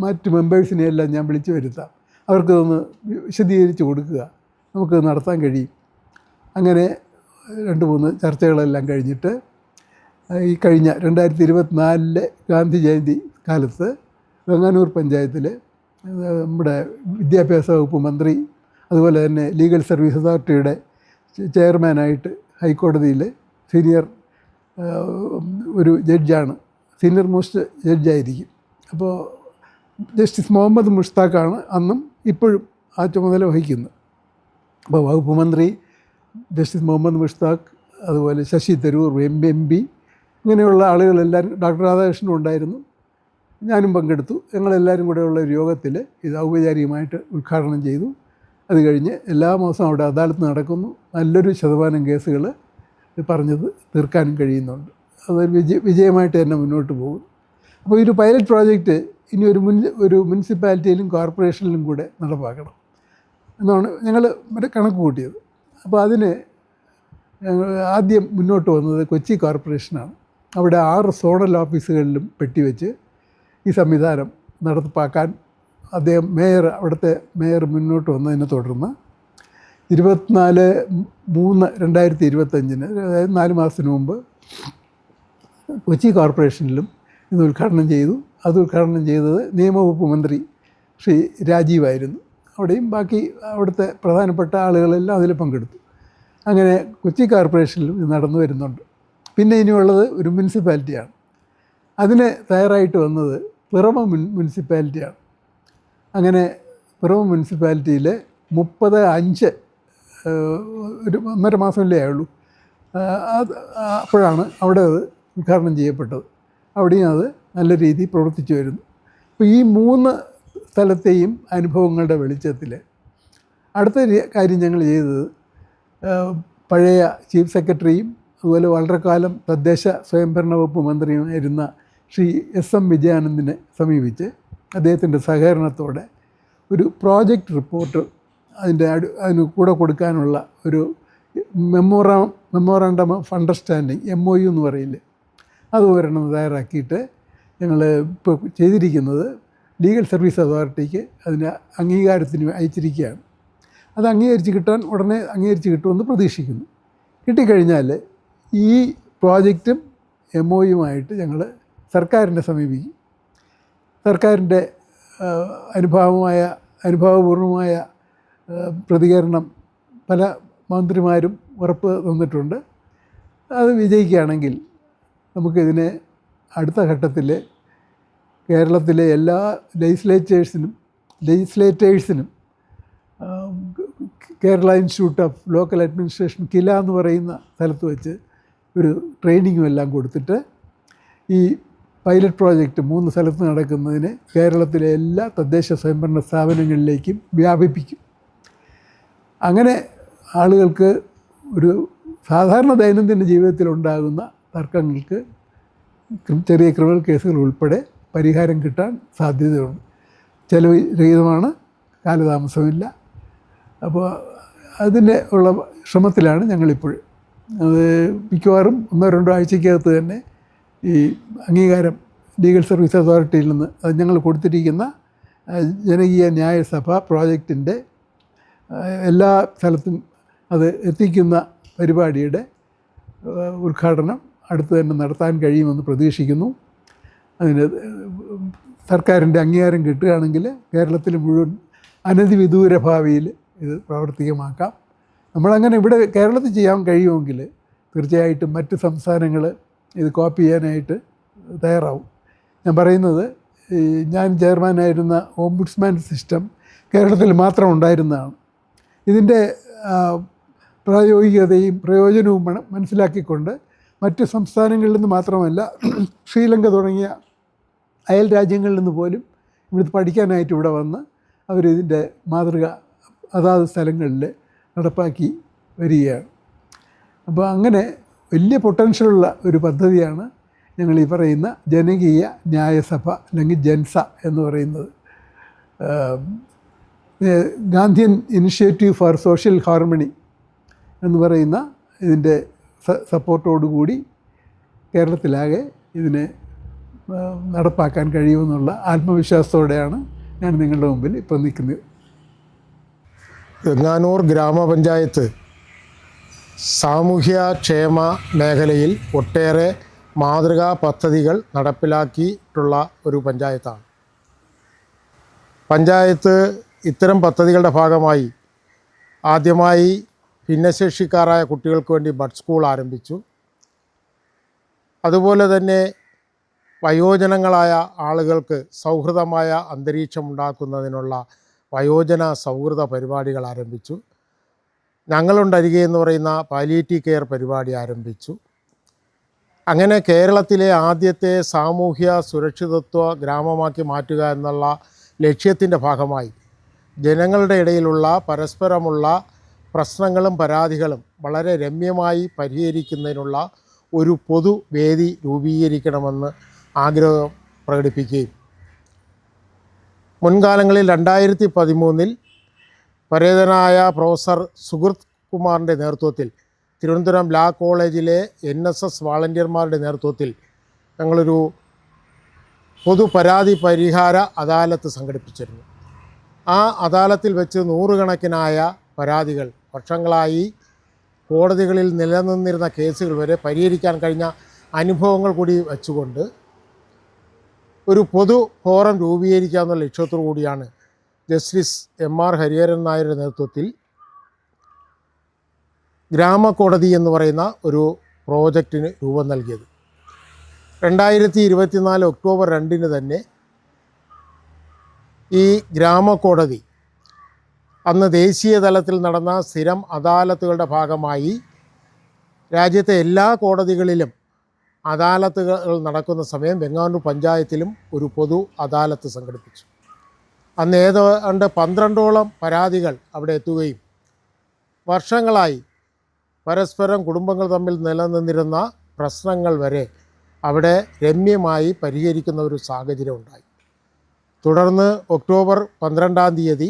മറ്റ് മെമ്പേഴ്സിനെ എല്ലാം ഞാൻ വിളിച്ചു വരുത്താം, അവർക്കതൊന്ന് വിശദീകരിച്ച് കൊടുക്കുക, നമുക്കത് നടത്താൻ കഴിയും. അങ്ങനെ 2-3 ചർച്ചകളെല്ലാം കഴിഞ്ഞിട്ട് ഈ കഴിഞ്ഞ 2024 ഗാന്ധി ജയന്തി കാലത്ത് വെങ്ങാനൂർ പഞ്ചായത്തിൽ നമ്മുടെ വിദ്യാഭ്യാസ വകുപ്പ് മന്ത്രി, അതുപോലെ തന്നെ ലീഗൽ സർവീസ് അതോറിറ്റിയുടെ ചെയർമാനായിട്ട് ഹൈക്കോടതിയിൽ സീനിയർ ഒരു ജഡ്ജാണ്, സീനിയർ മോസ്റ്റ് ജഡ്ജായിരിക്കും. അപ്പോൾ ജസ്റ്റിസ് മുഹമ്മദ് മുഷ്താഖാണ് അന്നും ഇപ്പോഴും ആ ചുമതല വഹിക്കുന്നത്. അപ്പോൾ വകുപ്പ് മന്ത്രി ജസ്റ്റിസ് മുഹമ്മദ് മുഷ്താഖ്, അതുപോലെ ശശി തരൂർ MP, ഇങ്ങനെയുള്ള ആളുകളെല്ലാവരും, ഡോക്ടർ രാധാകൃഷ്ണനും ഉണ്ടായിരുന്നു, ഞാനും പങ്കെടുത്തു. ഞങ്ങളെല്ലാവരും കൂടെയുള്ള ഒരു യോഗത്തിൽ ഇത് ഔപചാരികമായിട്ട് ഉദ്ഘാടനം ചെയ്തു. അത് കഴിഞ്ഞ് എല്ലാ മാസവും അവിടെ അദാലത്ത് നടക്കുന്നു. നല്ലൊരു ശതമാനം കേസുകൾ പറഞ്ഞത് തീർക്കാനും കഴിയുന്നുണ്ട്. അതൊരു വിജയമായിട്ട് തന്നെ മുന്നോട്ട് പോകും. അപ്പോൾ ഈ ഒരു പൈലറ്റ് പ്രോജക്റ്റ് ഇനി ഒരു മുനിസിപ്പാലിറ്റിയിലും കോർപ്പറേഷനിലും കൂടെ നടപ്പാക്കണം എന്നാണ് ഞങ്ങൾ കണക്ക് കൂട്ടിയത്. അപ്പോൾ അതിന് ആദ്യം മുന്നോട്ട് വന്നത് കൊച്ചി കോർപ്പറേഷനാണ്. അവിടെ 6 സോണൽ ഓഫീസുകളിലും പെട്ടിവെച്ച് ഈ സംവിധാനം നടപ്പാക്കാൻ അദ്ദേഹം അവിടുത്തെ മേയർ മുന്നോട്ട് വന്നതിനെ തുടർന്ന് 24/3/2025 അതായത് 4 മാസത്തിന് മുമ്പ് കൊച്ചി കോർപ്പറേഷനിലും ഇത് ഉദ്ഘാടനം ചെയ്തു. അത് ഉദ്ഘാടനം ചെയ്തത് നിയമവകുപ്പ് മന്ത്രി ശ്രീ രാജീവായിരുന്നു. അവിടെയും ബാക്കി അവിടുത്തെ പ്രധാനപ്പെട്ട ആളുകളെല്ലാം അതിൽ പങ്കെടുത്തു. അങ്ങനെ കൊച്ചി കോർപ്പറേഷനിലും ഇത് നടന്നു വരുന്നുണ്ട്. പിന്നെ ഇനിയുള്ളത് ഒരു മുനിസിപ്പാലിറ്റിയാണ്. അതിന് തയ്യാറായിട്ട് വന്നത് പിറവ മുനിസിപ്പാലിറ്റിയാണ്. അങ്ങനെ പിറവ മുനിസിപ്പാലിറ്റിയിൽ 30/5 ഒരു 1.5 മാസമല്ലേ ആയുള്ളൂ, അപ്പോഴാണ് അവിടെ അത് ഉദ്ഘാടനം ചെയ്യപ്പെട്ടത്. അവിടെയും അത് നല്ല രീതിയിൽ പ്രവർത്തിച്ചു വരുന്നു. അപ്പോൾ ഈ 3 സ്ഥലത്തെയും അനുഭവങ്ങളുടെ വെളിച്ചത്തിൽ അടുത്ത കാര്യം ഞങ്ങൾ ചെയ്തത്, പഴയ ചീഫ് സെക്രട്ടറിയും അതുപോലെ വളരെ കാലം തദ്ദേശ സ്വയംഭരണ വകുപ്പ് മന്ത്രിയുമായിരുന്ന ശ്രീ SM വിജയാനന്ദിനെ സമീപിച്ച് അദ്ദേഹത്തിൻ്റെ സഹകരണത്തോടെ ഒരു പ്രോജക്റ്റ് റിപ്പോർട്ട് അതിന് കൂടെ കൊടുക്കാനുള്ള ഒരു മെമ്മോറാണ്ടം ഓഫ് അണ്ടർസ്റ്റാൻഡിങ് MOU എന്ന് പറയില്ലേ, അത് ഒരെണ്ണം തയ്യാറാക്കിയിട്ട് ഞങ്ങൾ ഇപ്പോൾ ചെയ്തിരിക്കുന്നത് ലീഗൽ സർവീസ് അതോറിറ്റിക്ക് അതിൻ്റെ അംഗീകാരത്തിന് അയച്ചിരിക്കുകയാണ്. അത് ഉടനെ അംഗീകരിച്ച് കിട്ടുമെന്ന് പ്രതീക്ഷിക്കുന്നു. കിട്ടിക്കഴിഞ്ഞാൽ ഈ പ്രോജക്റ്റും MOUമായിട്ട് ഞങ്ങൾ സർക്കാരിനെ സമീപിക്കും. സർക്കാരിൻ്റെ അനുഭാവപൂർവമായ പ്രതികരണം പല മന്ത്രിമാരും ഉറപ്പ് തന്നിട്ടുണ്ട്. അത് വിജയിക്കുകയാണെങ്കിൽ നമുക്കിതിനെ അടുത്ത ഘട്ടത്തിൽ കേരളത്തിലെ എല്ലാ ലെജിസ്ലേറ്റേഴ്സിനും Kerala institute of local administration Kila എന്ന് പറയുന്ന സ്ഥലത്ത് വെച്ച് ഒരു ട്രെയിനിങ്ങും എല്ലാം കൊടുത്തിട്ട് ഈ പൈലറ്റ് പ്രോജക്റ്റ് 3 സ്ഥലത്ത് നടക്കുന്നതിന് കേരളത്തിലെ എല്ലാ തദ്ദേശ സ്വയംഭരണ സ്ഥാപനങ്ങളിലേക്കും വ്യാപിപ്പിക്കും. അങ്ങനെ ആളുകൾക്ക് ഒരു സാധാരണ ദൈനംദിന ജീവിതത്തിലുണ്ടാകുന്ന തർക്കങ്ങൾക്ക് ചെറിയ ക്രിമിനൽ കേസുകൾ ഉൾപ്പെടെ പരിഹാരം കിട്ടാൻ സാധ്യതയുണ്ട്. ചെലവ് രഹിതമാണ്, കാലതാമസമില്ല. അപ്പോൾ അതിൻ്റെ ഉള്ള ശ്രമത്തിലാണ് ഞങ്ങളിപ്പോൾ. അത് മിക്കവാറും 1-2 ആഴ്ചക്കകത്ത് തന്നെ ഈ അംഗീകാരം ലീഗൽ സർവീസ് അതോറിറ്റിയിൽ നിന്ന് അത് ഞങ്ങൾ കൊടുത്തിരിക്കുന്ന ജനകീയ ന്യായസഭ പ്രോജക്റ്റിൻ്റെ എല്ലാ സ്ഥലത്തും അത് എത്തിക്കുന്ന പരിപാടിയുടെ ഉദ്ഘാടനം അടുത്ത് തന്നെ നടത്താൻ കഴിയുമെന്ന് പ്രതീക്ഷിക്കുന്നു. അതിന് സർക്കാരിൻ്റെ അംഗീകാരം കിട്ടുകയാണെങ്കിൽ കേരളത്തിൽ മുഴുവൻ അനധിവിദൂര ഭാവിയിൽ ഇത് പ്രാവർത്തികമാക്കാം. നമ്മളങ്ങനെ ഇവിടെ കേരളത്തിൽ ചെയ്യാൻ കഴിയുമെങ്കിൽ തീർച്ചയായിട്ടും മറ്റ് സംസ്ഥാനങ്ങൾ ഇത് കോപ്പി ചെയ്യാനായിട്ട് തയ്യാറാവും. ഞാൻ പറയുന്നത്, ഞാൻ ചെയർമാനായിരുന്ന ഓംബുഡ്സ്മാൻ സിസ്റ്റം കേരളത്തിൽ മാത്രം ഉണ്ടായിരുന്നതാണ്. ഇതിൻ്റെ പ്രായോഗികതയും പ്രയോജനവും മനസ്സിലാക്കിക്കൊണ്ട് മറ്റ് സംസ്ഥാനങ്ങളിൽ നിന്ന് മാത്രമല്ല, ശ്രീലങ്ക തുടങ്ങിയ അയൽ രാജ്യങ്ങളിൽ നിന്ന് പോലും ഇവിടുത്തെ പഠിക്കാനായിട്ട് ഇവിടെ വന്ന് അവരിതിൻ്റെ മാതൃക അതാത് സ്ഥലങ്ങളിൽ നടപ്പാക്കി വരികയാണ്. അപ്പോൾ അങ്ങനെ വലിയ പൊട്ടൻഷ്യലുള്ള ഒരു പദ്ധതിയാണ് ഞങ്ങൾ ഈ പറയുന്ന ജനകീയ ന്യായസഭ അല്ലെങ്കിൽ ജൻസ എന്ന് പറയുന്നത്. Gandhian initiative four social harmony എന്ന് പറയുന്ന ഇതിൻ്റെ സപ്പോർട്ടോടുകൂടി കേരളത്തിലാകെ ഇതിനെ നടപ്പാക്കാൻ കഴിയുമെന്നുള്ള ആത്മവിശ്വാസത്തോടെയാണ് ഞാൻ നിങ്ങളുടെ മുമ്പിൽ ഇപ്പോൾ നിൽക്കുന്നത്. വെങ്ങാനൂർ ഗ്രാമപഞ്ചായത്ത് സാമൂഹ്യക്ഷേമ മേഖലയിൽ ഒട്ടേറെ മാതൃകാ പദ്ധതികൾ നടപ്പിലാക്കിയിട്ടുള്ള ഒരു പഞ്ചായത്താണ്. പഞ്ചായത്ത് ഇത്തരം പദ്ധതികളുടെ ഭാഗമായി ആദ്യമായി ഭിന്നശേഷിക്കാരായ കുട്ടികൾക്ക് വേണ്ടി ബഡ് സ്കൂൾ ആരംഭിച്ചു. അതുപോലെ തന്നെ വയോജനങ്ങളായ ആളുകൾക്ക് സൗഹൃദമായ അന്തരീക്ഷം ഉണ്ടാക്കുന്നതിനുള്ള വയോജന സൗഹൃദ പരിപാടികൾ ആരംഭിച്ചു. ഞങ്ങളുണ്ടരികെ എന്ന് പറയുന്ന പാലിയേറ്റീവ് കെയർ പരിപാടി ആരംഭിച്ചു. അങ്ങനെ കേരളത്തിലെ ആദ്യത്തെ സാമൂഹ്യ സുരക്ഷിതത്വ ഗ്രാമമാക്കി മാറ്റുക എന്നുള്ള ലക്ഷ്യത്തിൻ്റെ ഭാഗമായി ജനങ്ങളുടെ ഇടയിലുള്ള പരസ്പരമുള്ള പ്രശ്നങ്ങളും പരാതികളും വളരെ രമ്യമായി പരിഹരിക്കുന്നതിനുള്ള ഒരു പൊതുവേദി രൂപീകരിക്കണമെന്ന് ആഗ്രഹം പ്രകടിപ്പിക്കുകയും മുൻകാലങ്ങളിൽ 2013 പരേതനായ പ്രൊഫസർ സുഹൃത് കുമാറിൻ്റെ നേതൃത്വത്തിൽ തിരുവനന്തപുരം ലാ കോളേജിലെ NSS വാളണ്ടിയർമാരുടെ നേതൃത്വത്തിൽ ഞങ്ങളൊരു പൊതു പരാതി പരിഹാര അദാലത്ത് സംഘടിപ്പിച്ചിരുന്നു. ആ അദാലത്തിൽ വെച്ച് നൂറുകണക്കിനായ പരാതികൾ വർഷങ്ങളായി കോടതികളിൽ നിലനിന്നിരുന്ന കേസുകൾ വരെ പരിഹരിക്കാൻ കഴിഞ്ഞ അനുഭവങ്ങൾ കൂടി വച്ചുകൊണ്ട് ഒരു പൊതു ഫോറം രൂപീകരിക്കുക എന്നുള്ള ലക്ഷ്യത്തോടു കൂടിയാണ് ജസ്റ്റിസ് MR ഹരിഹരൻ നായരുടെ നേതൃത്വത്തിൽ ഗ്രാമകോടതി എന്ന് പറയുന്ന ഒരു പ്രോജക്റ്റിന് രൂപം നൽകിയത്. 2024 ഒക്ടോബർ 2 തന്നെ ഈ ഗ്രാമകോടതി അന്ന് ദേശീയ തലത്തിൽ നടന്ന സ്ഥിരം അദാലത്തുകളുടെ ഭാഗമായി രാജ്യത്തെ എല്ലാ കോടതികളിലും അദാലത്തുകൾ നടക്കുന്ന സമയം വെങ്ങാനൂർ പഞ്ചായത്തിലും ഒരു പൊതു അദാലത്ത് സംഘടിപ്പിച്ചു. അന്ന് ഏതാണ്ട് 12ഓളം പരാതികൾ അവിടെ എത്തുകയും വർഷങ്ങളായി പരസ്പരം കുടുംബങ്ങൾ തമ്മിൽ നിലനിന്നിരുന്ന പ്രശ്നങ്ങൾ വരെ അവിടെ രമ്യമായി പരിഹരിക്കുന്ന ഒരു സാഹചര്യം ഉണ്ടായി. തുടർന്ന് ഒക്ടോബർ 12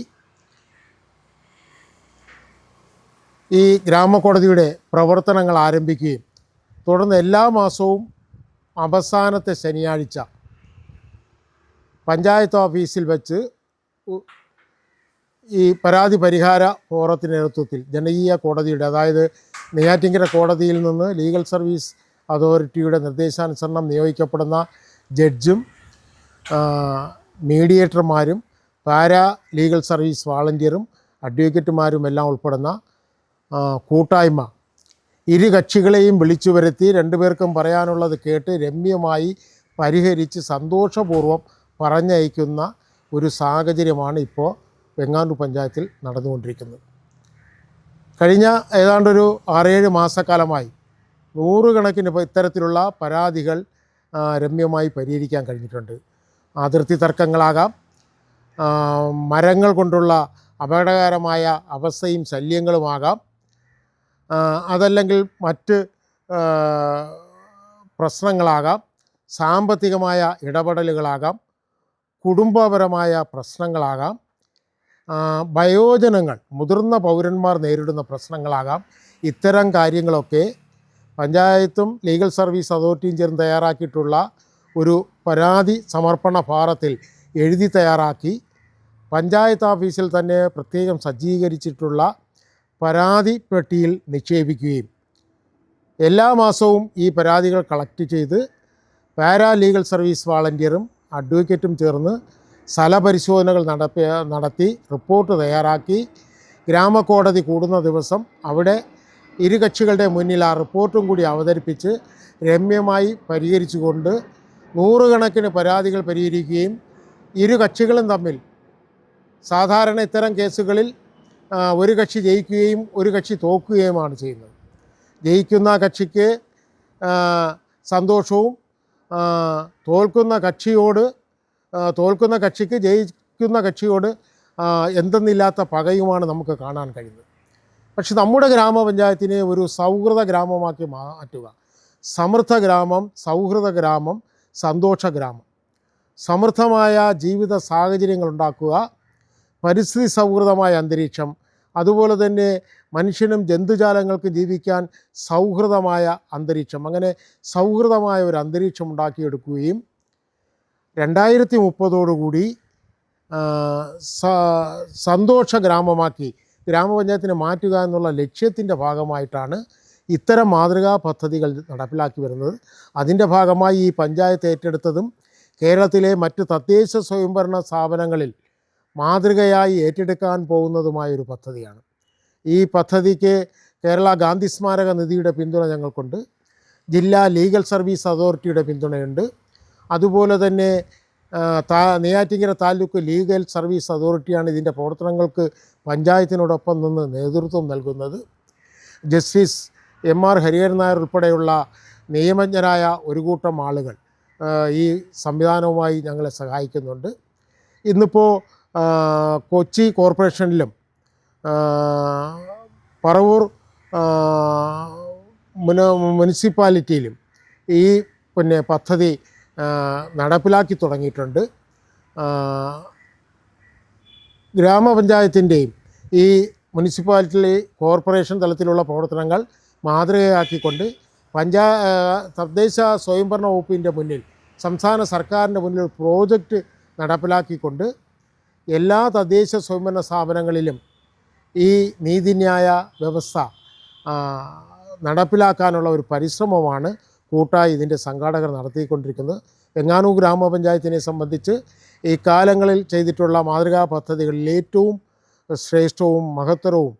ഈ ഗ്രാമകോടതിയുടെ പ്രവർത്തനങ്ങൾ ആരംഭിക്കുകയും തുടർന്ന് എല്ലാ മാസവും അവസാനത്തെ ശനിയാഴ്ച പഞ്ചായത്ത് ഓഫീസിൽ വെച്ച് ഈ പരാതി പരിഹാര ഫോറത്തിൻ്റെ നേതൃത്വത്തിൽ ജനകീയ കോടതിയുടെ, അതായത് നെയ്യാറ്റിൻകര കോടതിയിൽ നിന്ന് ലീഗൽ സർവീസ് അതോറിറ്റിയുടെ നിർദ്ദേശാനുസരണം നിയോഗിക്കപ്പെടുന്ന ജഡ്ജും മീഡിയേറ്റർമാരും പാരാ ലീഗൽ സർവീസ് വാളണ്ടിയറും അഡ്വക്കേറ്റുമാരും എല്ലാം ഉൾപ്പെടുന്ന കൂട്ടായ്മ ഇരു കക്ഷികളെയും വിളിച്ചു വരുത്തി രണ്ടുപേർക്കും പറയാനുള്ളത് കേട്ട് രമ്യമായി പരിഹരിച്ച് സന്തോഷപൂർവ്വം പറഞ്ഞയക്കുന്ന ഒരു സാഹചര്യമാണ് ഇപ്പോൾ വെങ്ങാനൂർ പഞ്ചായത്തിൽ നടന്നുകൊണ്ടിരിക്കുന്നത്. കഴിഞ്ഞ ഏതാണ്ടൊരു 6-7 മാസക്കാലമായി നൂറുകണക്കിന് ഇത്തരത്തിലുള്ള പരാതികൾ രമ്യമായി പരിഹരിക്കാൻ കഴിഞ്ഞിട്ടുണ്ട്. അതിർത്തി തർക്കങ്ങളാകാം, മരങ്ങൾ കൊണ്ടുള്ള അപകടകരമായ അവസ്ഥയും ശല്യങ്ങളുമാകാം, അതല്ലെങ്കിൽ മറ്റ് പ്രശ്നങ്ങളാകാം, സാമ്പത്തികമായ ഇടപെടലുകളാകാം, കുടുംബപരമായ പ്രശ്നങ്ങളാകാം, വയോജനങ്ങൾ മുതിർന്ന പൗരന്മാർ നേരിടുന്ന പ്രശ്നങ്ങളാകാം. ഇത്തരം കാര്യങ്ങളൊക്കെ പഞ്ചായത്തും ലീഗൽ സർവീസ് അതോറിറ്റിയും ചേർന്ന് തയ്യാറാക്കിയിട്ടുള്ള ഒരു പരാതി സമർപ്പണ ഫാറത്തിൽ എഴുതി തയ്യാറാക്കി പഞ്ചായത്ത് ഓഫീസിൽ തന്നെ പ്രത്യേകം സജ്ജീകരിച്ചിട്ടുള്ള പരാതി പെട്ടിയിൽ നിക്ഷേപിക്കുകയും എല്ലാ മാസവും ഈ പരാതികൾ കളക്ട് ചെയ്ത് പാരാ ലീഗൽ സർവീസ് വാളണ്ടിയറും അഡ്വക്കേറ്റും ചേർന്ന് സ്ഥലപരിശോധനകൾ നടത്തി റിപ്പോർട്ട് തയ്യാറാക്കി ഗ്രാമകോടതി കൂടുന്ന ദിവസം അവിടെ ഇരു കക്ഷികളുടെ മുന്നിൽ ആ റിപ്പോർട്ടും കൂടി അവതരിപ്പിച്ച് രമ്യമായി പരിഹരിച്ചുകൊണ്ട് നൂറുകണക്കിന് പരാതികൾ പരിഹരിക്കുകയും ഇരു കക്ഷികളും തമ്മിൽ സാധാരണ ഇത്തരം കേസുകളിൽ ഒരു കക്ഷി ജയിക്കുകയും ഒരു കക്ഷി തോൽക്കുകയുമാണ് ചെയ്യുന്നത്. ജയിക്കുന്ന കക്ഷിക്ക് സന്തോഷവും തോൽക്കുന്ന കക്ഷിക്ക് ജയിക്കുന്ന കക്ഷിയോട് എന്തെന്നില്ലാത്ത പകയുമാണ് നമുക്ക് കാണാൻ കഴിയുന്നത്. പക്ഷെ നമ്മുടെ ഗ്രാമപഞ്ചായത്തിനെ ഒരു സൗഹൃദ ഗ്രാമമാക്കി മാറ്റുക, സമൃദ്ധ ഗ്രാമം, സൗഹൃദ ഗ്രാമം, സന്തോഷ ഗ്രാമം, സമൃദ്ധമായ ജീവിത സാഹചര്യങ്ങൾ ഉണ്ടാക്കുക, പരിസ്ഥിതി സൗഹൃദമായ അന്തരീക്ഷം, അതുപോലെ തന്നെ മനുഷ്യനും ജന്തുജാലങ്ങൾക്കും ജീവിക്കാൻ സൗഹൃദമായ അന്തരീക്ഷം, അങ്ങനെ സൗഹൃദമായ ഒരു അന്തരീക്ഷം ഉണ്ടാക്കിയെടുക്കുകയും 2030 സന്തോഷ ഗ്രാമമാക്കി ഗ്രാമപഞ്ചായത്തിനെ മാറ്റുക എന്നുള്ള ലക്ഷ്യത്തിൻ്റെ ഭാഗമായിട്ടാണ് ഇത്തരം മാതൃകാ പദ്ധതികൾ നടപ്പിലാക്കി വരുന്നത്. അതിൻ്റെ ഭാഗമായി ഈ പഞ്ചായത്ത് ഏറ്റെടുത്തതും കേരളത്തിലെ മറ്റ് തദ്ദേശ സ്വയംഭരണ സ്ഥാപനങ്ങളിൽ മാതൃകയായി ഏറ്റെടുക്കാൻ പോകുന്നതുമായൊരു പദ്ധതിയാണ്. ഈ പദ്ധതിക്ക് കേരള ഗാന്ധി സ്മാരക നിധിയുടെ പിന്തുണ ഞങ്ങൾക്കുണ്ട്, ജില്ലാ ലീഗൽ സർവീസ് അതോറിറ്റിയുടെ പിന്തുണയുണ്ട്, അതുപോലെ തന്നെ നെയ്യാറ്റിൻകര താലൂക്ക് ലീഗൽ സർവീസ് അതോറിറ്റിയാണ് ഇതിൻ്റെ പ്രവർത്തനങ്ങൾക്ക് പഞ്ചായത്തിനോടൊപ്പം നിന്ന് നേതൃത്വം നൽകുന്നത്. ജസ്റ്റിസ് MR ഹരിഹരൻ നായർ ഉൾപ്പെടെയുള്ള നിയമജ്ഞരായ ഒരു കൂട്ടം ആളുകൾ ഈ സംവിധാനവുമായി ഞങ്ങളെ സഹായിക്കുന്നുണ്ട്. ഇന്നിപ്പോൾ കൊച്ചി കോർപ്പറേഷനിലും പറവൂർ മുനിസിപ്പാലിറ്റിയിലും ഈ പദ്ധതി നടപ്പിലാക്കി തുടങ്ങിയിട്ടുണ്ട്. ഗ്രാമപഞ്ചായത്തിൻ്റെയും ഈ മുനിസിപ്പാലിറ്റി കോർപ്പറേഷൻ തലത്തിലുള്ള പ്രവർത്തനങ്ങൾ മാതൃകയാക്കിക്കൊണ്ട് തദ്ദേശ സ്വയംഭരണ വകുപ്പിൻ്റെ മുന്നിൽ, സംസ്ഥാന സർക്കാരിൻ്റെ മുന്നിൽ പ്രോജക്റ്റ് നടപ്പിലാക്കിക്കൊണ്ട് എല്ലാ തദ്ദേശ സ്വയംഭരണ സ്ഥാപനങ്ങളിലും ഈ നീതിന്യായ വ്യവസ്ഥ നടപ്പിലാക്കാനുള്ള ഒരു പരിശ്രമമാണ് കൂട്ടായി ഇതിൻ്റെ സംഘാടകർ നടത്തിക്കൊണ്ടിരിക്കുന്നത്. വെങ്ങാനൂർ ഗ്രാമപഞ്ചായത്തിനെ സംബന്ധിച്ച് ഈ കാലങ്ങളിൽ ചെയ്തിട്ടുള്ള മാതൃകാ പദ്ധതികളിൽ ഏറ്റവും ശ്രേഷ്ഠവും മഹത്തരവും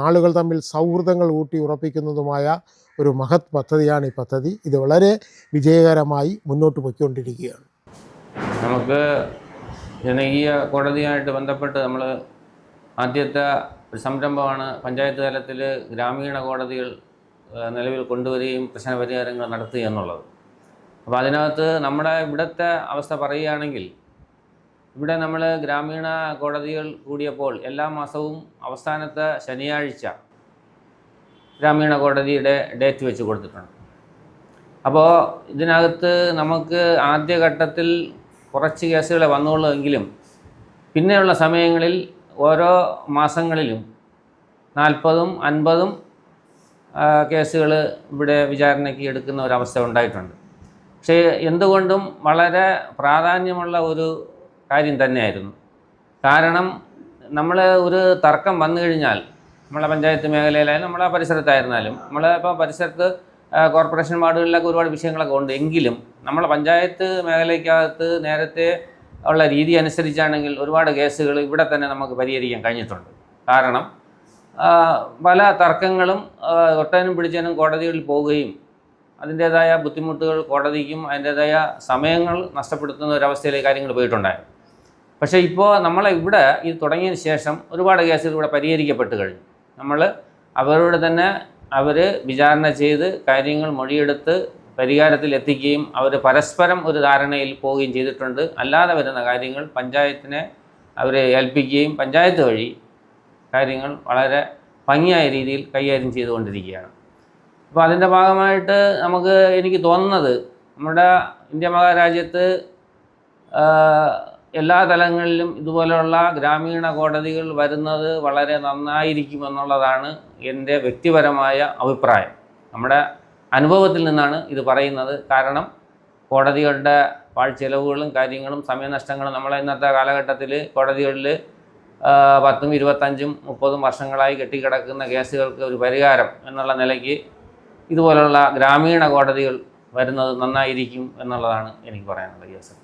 ആളുകൾ തമ്മിൽ സൗഹൃദങ്ങൾ ഊട്ടി ഉറപ്പിക്കുന്നതുമായ ഒരു മഹത് പദ്ധതിയാണ് ഈ പദ്ധതി. ഇത് വളരെ വിജയകരമായി മുന്നോട്ട് പോയിക്കൊണ്ടിരിക്കുകയാണ്. നമുക്ക് ജനകീയ കോടതിയായിട്ട് ബന്ധപ്പെട്ട് നമ്മൾ ആദ്യത്തെ ഒരു സംരംഭമാണ് പഞ്ചായത്ത് തലത്തിൽ ഗ്രാമീണ കോടതികൾ നിലവിൽ കൊണ്ടുവരികയും പ്രശ്നപരിഹാരങ്ങൾ നടത്തുക എന്നുള്ളത്. അപ്പോൾ അതിനകത്ത് നമ്മുടെ ഇവിടുത്തെ അവസ്ഥ പറയുകയാണെങ്കിൽ, ഇവിടെ നമ്മൾ ഗ്രാമീണ കോടതികൾ കൂടിയപ്പോൾ എല്ലാ മാസവും അവസാനത്തെ ശനിയാഴ്ച ഗ്രാമീണ കോടതിയുടെ ഡേറ്റ് വെച്ച് കൊടുത്തിട്ടുണ്ട്. അപ്പോൾ ഇതിനകത്ത് നമുക്ക് ആദ്യഘട്ടത്തിൽ കുറച്ച് കേസുകളെ വന്നുള്ളൂ എങ്കിലും പിന്നെയുള്ള സമയങ്ങളിൽ ഓരോ മാസങ്ങളിലും 40ഉം 50ഉം കേസുകൾ ഇവിടെ വിചാരണയ്ക്ക് എടുക്കുന്ന ഒരവസ്ഥ ഉണ്ടായിട്ടുണ്ട്. പക്ഷേ എന്തുകൊണ്ടും വളരെ പ്രാധാന്യമുള്ള ഒരു കാര്യം തന്നെയായിരുന്നു. കാരണം നമ്മൾ ഒരു തർക്കം വന്നു കഴിഞ്ഞാൽ നമ്മളെ പഞ്ചായത്ത് മേഖലയിലായാലും നമ്മളെ പരിസരത്തായിരുന്നാലും, ഇപ്പോൾ പരിസരത്ത് കോർപ്പറേഷൻ വാർഡുകളിലൊക്കെ ഒരുപാട് വിഷയങ്ങളൊക്കെ ഉണ്ട്. എങ്കിലും നമ്മളെ പഞ്ചായത്ത് മേഖലയ്ക്കകത്ത് നേരത്തെ ഉള്ള രീതി അനുസരിച്ചാണെങ്കിൽ ഒരുപാട് കേസുകൾ ഇവിടെ തന്നെ നമുക്ക് പരിഹരിക്കാൻ കഴിഞ്ഞിട്ടുണ്ട്. കാരണം പല തർക്കങ്ങളും ഒട്ടനും പിടിച്ചനും കോടതികളിൽ പോവുകയും അതിൻ്റേതായ ബുദ്ധിമുട്ടുകൾ കോടതിക്കും അതിൻ്റേതായ സമയങ്ങൾ നഷ്ടപ്പെടുത്തുന്ന ഒരവസ്ഥയിലേക്ക് കാര്യങ്ങൾ പോയിട്ടുണ്ടായിരുന്നു. പക്ഷേ ഇപ്പോൾ നമ്മളെ ഇവിടെ ഇത് തുടങ്ങിയതിന് ശേഷം ഒരുപാട് കേസുകൾ ഇവിടെ പരിഹരിക്കപ്പെട്ട് കഴിഞ്ഞു. നമ്മൾ അവരോട് തന്നെ വിചാരണ ചെയ്ത് കാര്യങ്ങൾ മൊഴിയെടുത്ത് പരിഹാരത്തിൽ എത്തിക്കുകയും അവർ പരസ്പരം ഒരു ധാരണയിൽ പോവുകയും ചെയ്തിട്ടുണ്ട്. അല്ലാതെ വരുന്ന കാര്യങ്ങൾ പഞ്ചായത്തിനെ അവരെ ഏൽപ്പിക്കുകയും പഞ്ചായത്ത് വഴി കാര്യങ്ങൾ വളരെ ഭംഗിയായ രീതിയിൽ കൈകാര്യം ചെയ്തുകൊണ്ടിരിക്കുകയാണ്. അപ്പോൾ അതിൻ്റെ ഭാഗമായിട്ട് എനിക്ക് തോന്നുന്നത് നമ്മുടെ ഇന്ത്യ മഹാരാജ്യത്ത് എല്ലാ തലങ്ങളിലും ഇതുപോലെയുള്ള ഗ്രാമീണ കോടതികൾ വരുന്നത് വളരെ നന്നായിരിക്കുമെന്നുള്ളതാണ് എൻ്റെ വ്യക്തിപരമായ അഭിപ്രായം. നമ്മുടെ അനുഭവത്തിൽ നിന്നാണ് ഇത് പറയുന്നത്. കാരണം കോടതികളുടെ പാഴ്ചെലവുകളും കാര്യങ്ങളും സമയനഷ്ടങ്ങളും നമ്മളെ ഇന്നത്തെ കാലഘട്ടത്തിൽ കോടതികളിൽ 10, 25, 30 വർഷങ്ങളായി കെട്ടിക്കിടക്കുന്ന കേസുകൾക്ക് ഒരു പരിഹാരം എന്നുള്ള നിലയ്ക്ക് ഇതുപോലുള്ള ഗ്രാമീണ കോടതികൾ വരുന്നത് നന്നായിരിക്കും എന്നുള്ളതാണ് എനിക്ക് പറയാനുള്ളത്.